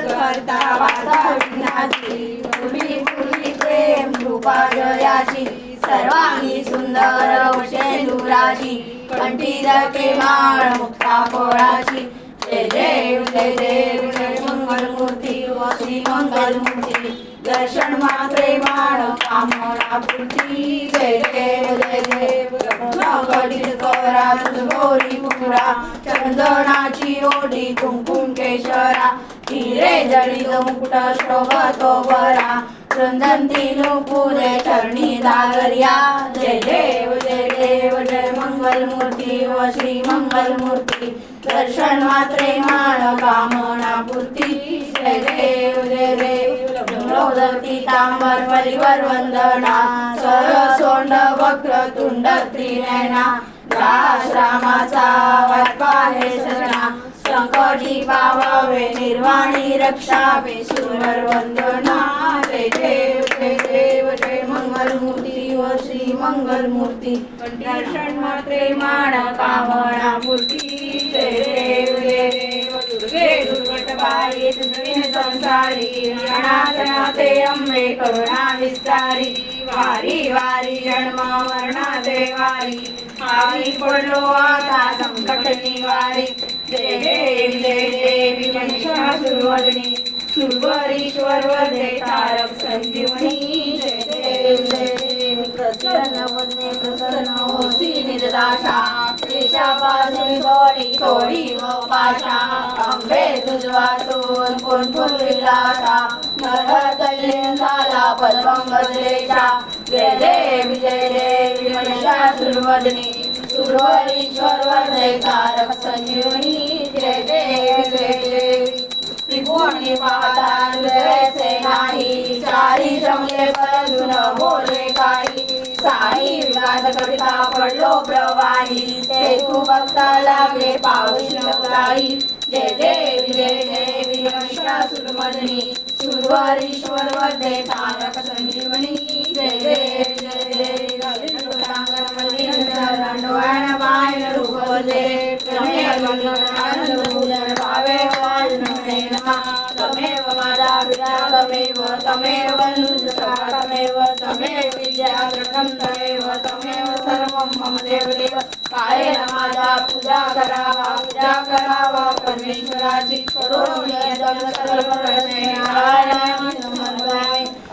करता वाचा विघ्नाची पूर्वी पूर्वी प्रेम कृपा जयाची सर्वांगी सुंदर वशेंदुराची कंठी धके माळ मुक्ता फळाची जय देव जय देव जय मंगलमूर्ती व श्री मंगलमूर्ती दर्शन मात्रे माण कामना पूर्ती जय देव जय देव कठीण करा गौरी पुरा चंदनाची ओढी कुंकुम केशरा हिरे जडित मुकुट शोभतो बरा चंदनती नुपुरे चरणी दागर्या जय देव जय मंगलमूर्ती व श्री मंगलमूर्ती दर्शन मात्रे माण कामना पूर्ती जय देव जय देव लग्नोदती तांबर परिवर वंदना सरसोंड वक्रतुंड त्रिनयना रामाचा वाटपा हे सजना संकटी पावावे निर्वाणी रक्षावे सुरवर वंदना जय देव जय मंगलमूर्ती व श्री मंगलमूर्ती दर्शन मात्रे माण कामना पूर्ती जय देव दुर्गे दुर्गटबाई दुर्विन संसारी अनाथनाथे अंबे करुणा विस्तारी वारी वारी जन्म मरणा देवारी आई पडलो आता संकट निवारी जय देवी महिषासुरवदनी सुरवरीश्वर वदे तारक संजीवनी जय देव प्रसन्न वदने प्रसन्न होसी निर्दाशा क्लेशापासून थोडी व पाशा अंबे तुझवातून कोण फुलविलासा नर कल्याण झाला पद्मं बदलेचा जय देवी महिषासुरवदनी सुरवरीश्वर वदे तारक संजीवनी जय देवी त्रिकोणी पाहता हृदयाचे नाही चारी जमले परंतु न बोले काही साई विवाद करिता पडलो प्रवाही ते तू बघता लागले पाऊस नवलाई जय देवी महिषासुरमर्दिनी सुरवरीश्वर वदे तारक संजीवनी जय देवी डोळ्यानं पाहिलं रूपले तमेव मंगलानंद भावे तमेव माझा विद्या तमेव तमेव विद्या कृतं तमेव सर्वं मम देवदेव कायेन माझा पूजा करावा परमेश्वराची करोमि सर्व नारायण नमः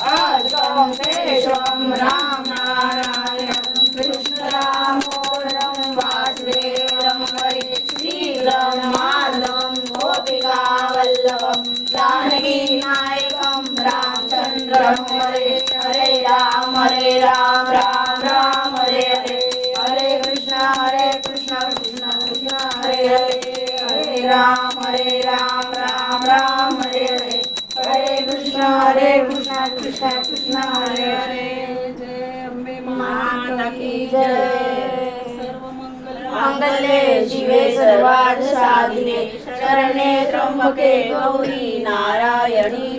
आज केशवं राम नारायण कृष्ण रामोदरं वासुदेवं हरे श्रीराम माधवं गोपिका वल्लभं जानकी नायकं रामचन्द्रं हरे हरे राम राम राम हरे हरे हरे कृष्ण कृष्ण कृष्ण हरे हरे हरे राम राम राम हरे हरे हरे कृष्ण कृष्ण कृष्ण हरे हरे जय अम्बे माता की जय मंगले शिवे सर्वार्थ साधिके शरण्ये त्र्यंबके गौरी नारायणी